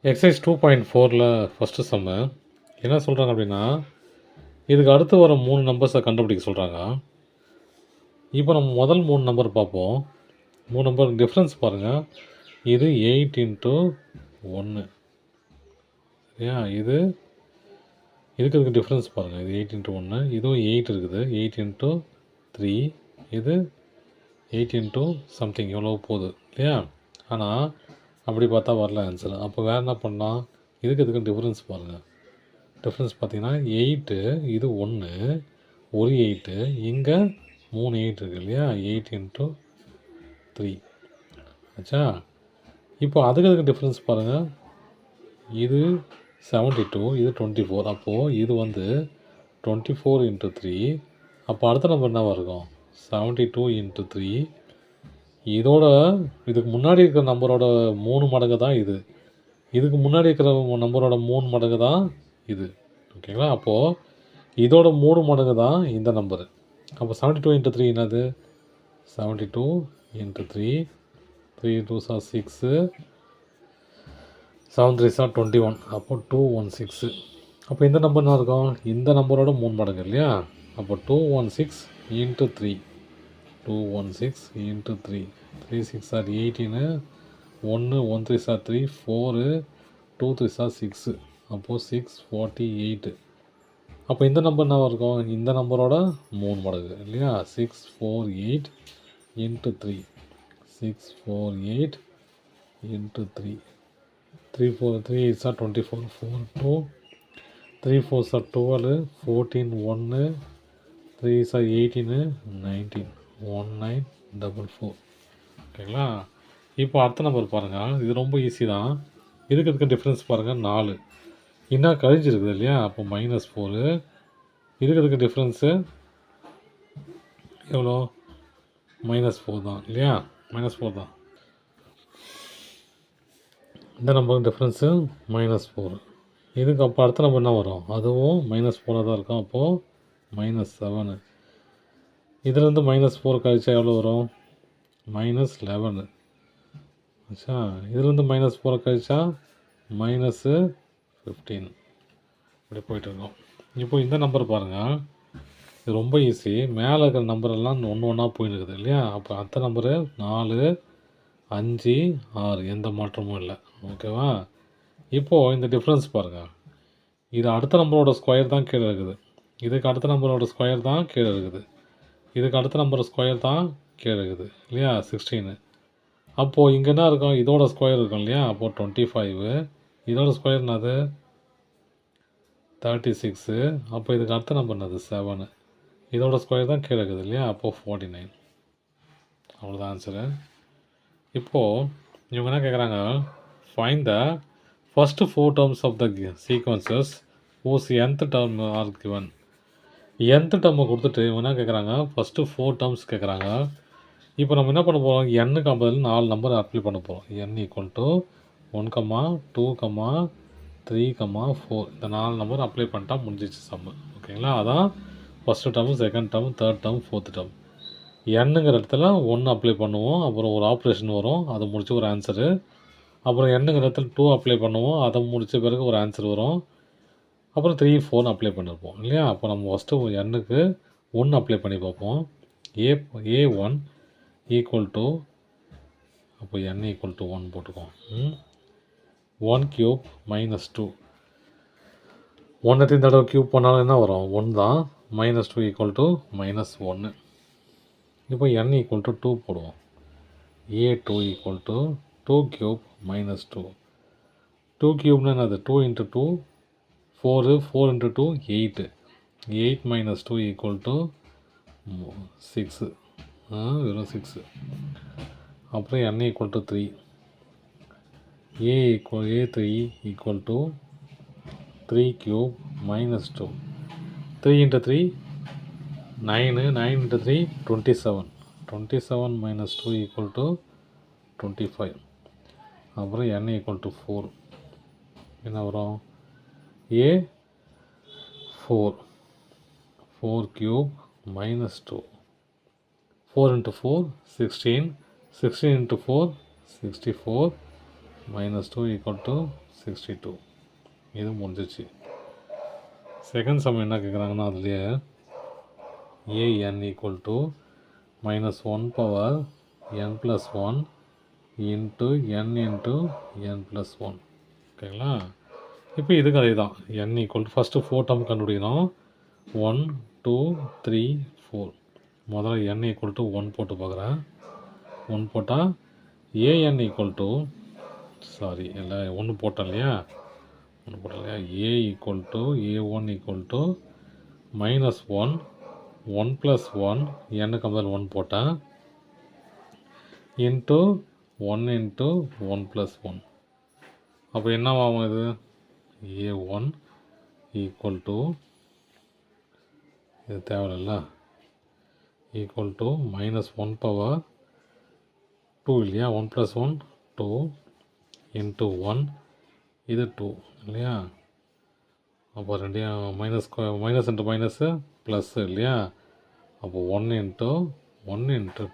Exercise 2.4ல் first சம்மு என்ன சொல்கிறாங்க அப்படின்னா, இதுக்கு அடுத்து வர 3 நம்பர்ஸை கண்டுபிடிக்க சொல்கிறாங்க. இப்போ நம்ம முதல் 3 நம்பர் பார்ப்போம். 3 நம்பர் டிஃப்ரென்ஸ் பாருங்கள். இது 8 இன்ட்டு 1 சரியா? இதுக்கு டிஃப்ரென்ஸ் பாருங்கள். இது 8 இன்ட்டு 1, இதுவும் 8 இருக்குது. 8 இன்ட்டு 3, இது 8 இன்ட்டு சம்திங் எவ்வளோ போகுது இல்லையா? ஆனால் அப்படி பார்த்தா வரல ஆன்சர். அப்போ வேறு என்ன பண்ணலாம்? இதுக்கு டிஃப்ரென்ஸ் பாருங்கள். டிஃப்ரென்ஸ் பார்த்தீங்கன்னா 8, இது 1, ஒரு 8, இங்கே 3 8 இருக்குது இல்லையா? 8 இன்ட்டு 3 ஆச்சா? இப்போ அதுக்கு டிஃப்ரென்ஸ் பாருங்கள். இது 72, இது 24. அப்போது இது 24 இன்ட்டு 3. அப்போ அடுத்த நம்பர் என்ன இருக்கும்? 72 இன்ட்டு 3. இதுக்கு முன்னாடி இருக்கிற நம்பரோட 3 மடங்கு தான் இது. இதுக்கு முன்னாடி இருக்கிற நம்பரோட 3 மடங்கு தான் இது. ஓகேங்களா? அப்போது இதோட 3 மடங்கு தான் இந்த நம்பரு. அப்போ 72 இன்ட்டு 3 என்னது? 72 into 3, 3 2s are 6, 7 3s are 21. அப்போ 216. அப்போ இந்த நம்பர் என்ன இருக்கும்? இந்த நம்பரோட 3 மடங்கு இல்லையா? அப்போ 216 into 3, 216 into 3, 3 6 are 18, 1 1 3s are 3, 4 2 3s are 6. அப்போது 648. அப்போ இந்த நம்பர் என்ன இருக்கும்? இந்த நம்பரோட 3 மடங்கு இல்லையா? 648 into 3, 648 into 3, 3 4 3 8s are 24, 4 2 3 4s are 12, 14 1 3s are 18, 19 1944. ஓகேங்களா? இப்போ அடுத்த நம்பர் பாருங்கள். இது ரொம்ப ஈஸி தான். இதுக்கு டிஃப்ரென்ஸ் பாருங்கள். 4 இன்னும் கழிஞ்சிருக்குது இல்லையா? அப்போ -4. இதுக்கு டிஃப்ரென்ஸு எவ்வளோ? -4 தான் இல்லையா? -4 தான். இந்த நம்பருக்கு டிஃப்ரென்ஸு -4. இதுக்கு அப்போ அடுத்த நம்பர் என்ன வரும்? அதுவும் -4 தான் இருக்கும். அப்போது -7. இதுலேருந்து -4 கழிச்சா எவ்வளோ வரும்? -11 ஆச்சா? இதுலேருந்து -4 கழிச்சா -15. இப்படி போயிட்டுருக்கோம். இப்போ இந்த நம்பர் பாருங்கள். இது ரொம்ப ஈஸி. மேலே இருக்கிற நம்பரெல்லாம் ஒன்று ஒன்றா போயின்னு இல்லையா? அப்போ அடுத்த நம்பரு 4 5 6 எந்த மாற்றமும் இல்லை. ஓகேவா? இப்போது இந்த டிஃப்ரென்ஸ் பாருங்கள். இது அடுத்த நம்பரோட ஸ்கொயர் தான் கீழே இருக்குது. இதுக்கு அடுத்த நம்பரோட ஸ்கொயர் தான் கீழே இருக்குது. இதுக்கு அடுத்த நம்பர் ஸ்கொயர் தான் கீழே இருக்குது இல்லையா? 16. அப்போது இங்கே என்ன இருக்கும்? இதோட ஸ்கொயர் இருக்கும் இல்லையா? அப்போது 25. இதோட ஸ்கொயர் என்னது? 36. அப்போ இதுக்கு அடுத்த நம்பர் என்னது? 7. இதோட ஸ்கொயர் தான் கீழே இருக்குது இல்லையா? அப்போது 49. அவ்வளோதான் ஆன்சரு. இப்போது இவங்க என்ன கேட்குறாங்க? Find the first 4 terms of the sequences whose nth term are given. nth டேர்மை கொடுத்துட்டு இவங்க என்ன கேட்குறாங்க? ஃபஸ்ட்டு 4 terms கேட்குறாங்க. இப்போ நம்ம என்ன பண்ண போகிறோம்? எண்ணுக்கு பதில் 4 நம்பர் அப்ளை பண்ண போகிறோம். n equal to 1, 2, 3, 4. இந்த 4 நம்பர் அப்ளை பண்ணிட்டா முடிஞ்சிச்சு சம்மு. ஓகேங்களா? அதான் first term, second term, third term, fourth term. எண்ணுங்கிற இடத்துல 1 அப்ளை பண்ணுவோம். அப்புறம் ஒரு ஆப்ரேஷன் வரும். அதை முடிச்சு ஒரு ஆன்சரு. அப்புறம் எண்ணுங்கிற இடத்துல 2 அப்ளை பண்ணுவோம். அதை முடித்த பிறகு ஒரு ஆன்சர் வரும். அப்புறம் 3 4 அப்ளை பண்ணியிருப்போம் இல்லையா? அப்போ நம்ம ஃபஸ்ட்டு எண்ணுக்கு 1 அப்ளை பண்ணி பார்ப்போம். A1 ஈக்குவல் டு, அப்போ n ஈக்குவல் டு 1 போட்டுக்கோம். 1 கியூப் -2. 1 எத்தனை தடவை கியூப் பண்ணாலும் என்ன வரும்? 1 தான். -2 ஈக்குவல் டு -1. இப்போ n ஈக்குவல் டு 2 போடுவோம். A2 equal to 2 cube -2. 2 கியூப்னு என்னது? 2 இன்ட்டு 2 4, 4 இன்ட்டு 2 8. 8 - 2 equal to 6. வெறும் 6. அப்புறம் n equal to 3. A3 equal to 3 cube -2. 3 into 3 9. 9 into 3 27. 27 - 2 equal to 25. அப்புறம் n ஈக்குவல் டு 4. என்ன வரும்? A4 4 cube -2. 4 into 4 16. 16 into 4 64. -2 equal to 62. இது முடிஞ்சிச்சு. Second sum என்ன கேட்குறாங்கன்னா அதுலேயே an equal to -1 power n plus 1 into n into n plus 1. ஓகேங்களா? இப்போ இதுக்கு அதே தான். n equal to first 4 term கண்டுபிடிக்கணும். 1 2 3 4. முதல்ல n equal to 1 போட்டு பார்க்குறேன். 1 போட்டால் an equal to இல்லை 1 போட்டோம் இல்லையா, a equal to a1 equal to -1 1 plus 1 n-க்கு முதல் 1 போட்டேன் into 1 into 1 plus 1. அப்போ என்னவாகும் இது? a1 equal to இது தேவையில்ல equal to -1 power 2 இல்லையா, 1 plus 1 2 into 1 இது 2 இல்லையா. அப்போ ரெண்டையும் மைனஸ் இன்ட்டு மைனஸு ப்ளஸ்ஸு இல்லையா. அப்போ 1 into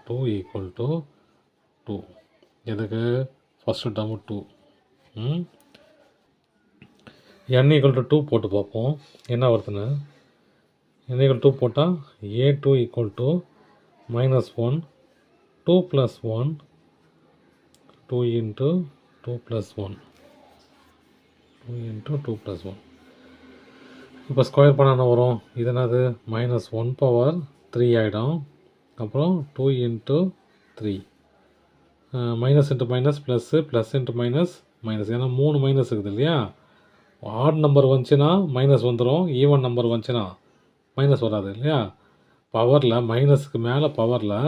2 equal to 2. எதுக்கு? First term 2. n equal to 2 போட்டு பார்ப்போம் என்ன வருதுன்னு. n equal to 2 போட்டால் a2 equal to -1 2 plus 1 2 into 2 plus 1 2 into 2 plus 1. இப்போ ஸ்கொயர் பண்ண என்ன வரும்? இது என்னது? -1 power 3 ஆகிடும். அப்புறம் 2 into 3 minus into minus plus plus into minus minus. ஏன்னா 3 மைனஸ் இருக்குது இல்லையா. ஆட் நம்பர் வந்துச்சுன்னா மைனஸ் வந்துடும், ஈவன் நம்பர் வந்துச்சுன்னா மைனஸ் வராது இல்லையா. பவரில் மைனஸுக்கு மேலே பவரில்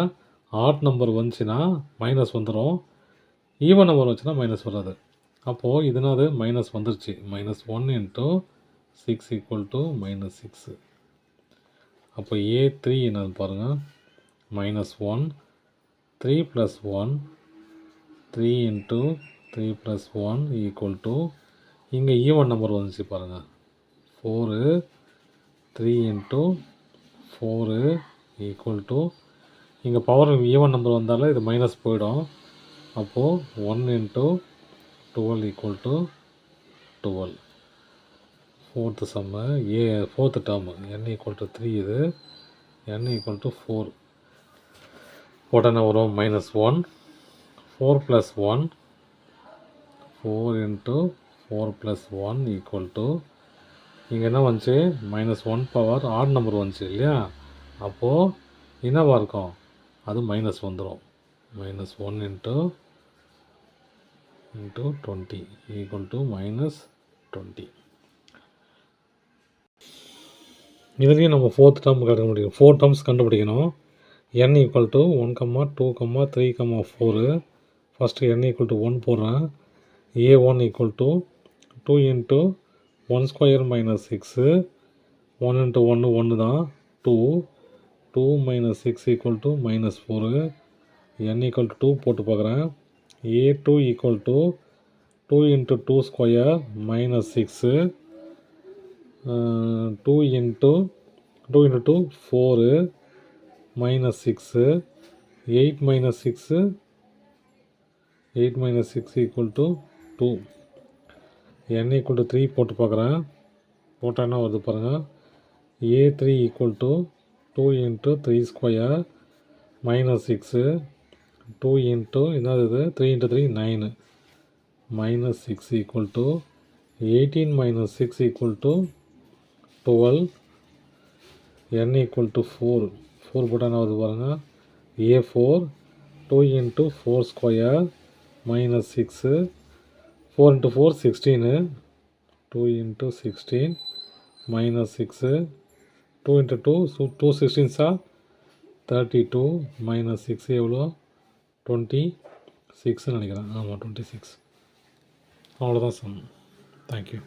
ஆட் நம்பர் வந்துச்சுன்னா மைனஸ் வந்துடும், ஈவன் நம்பர் வந்துச்சுன்னா மைனஸ் வராது. அப்போது இதுனாது மைனஸ் வந்துருச்சு. -1 into 6 equal to -6. அப்போ a3 என்னது பாருங்கள், -1 3 plus 1 3 into 3 plus 1 equal to இங்கே ஈவன் நம்பர் வந்துச்சு பாருங்கள் 4 3 into 4 equal to இங்கே பவர் ஈவன் நம்பர் வந்தாலும் இது மைனஸ் போயிடும். அப்போது 1 into 12 equal to 12. Fourth Jammu fourth term n equal to 3 இது n equal to 4 உடனே வரும் -1 4 plus 1 4 into 4 plus 1 equal to இங்கே என்ன வந்துச்சு? -1 பவர் ஆட் நம்பர் வந்துச்சு இல்லையா. அப்போது என்னவாக இருக்கும்? அது மைனஸ் வந்துடும். -1 into 20 equal to -20. இதுலேயும் நம்ம ஃபோர்த் டேர்ம் கண்டுபிடிக்கணும். 4 டேர்ம்ஸ் கண்டுபிடிக்கணும். n equal to 1, 2, 3, 4. First n equal to 1 போடுறேன். a1 equal to 2 into 1 square minus 6. 1 into 1 1 தான் 2 2 minus 6 equal to -4. n equal to 2 போட்டு பார்க்குறேன். a2 equal to 2 into 2 square minus 6. 2 into 2 4 minus 6 8 minus 6 equal to 2. n equal to 3 போட்டு பார்க்குறேன். போட்டால் என்ன வருது பாருங்கள். a3 equal to 2 into 3 square minus 6 2 into என்னது இது 3 into 3 9 minus 6 equal to 18 minus 6 equal to 12. n equal to 4 போட்டால் என்ன வருது பாருங்கள். a4 2 into 4 square minus 6 4 into 4 16 2 into 16 minus 6 2 into 2 so 2 16s are 32 minus 6 எவ்வளோ 26 நினைக்கிறேன். ஆமாம் 26. அவ்வளோதான் சம். தேங்க்யூ.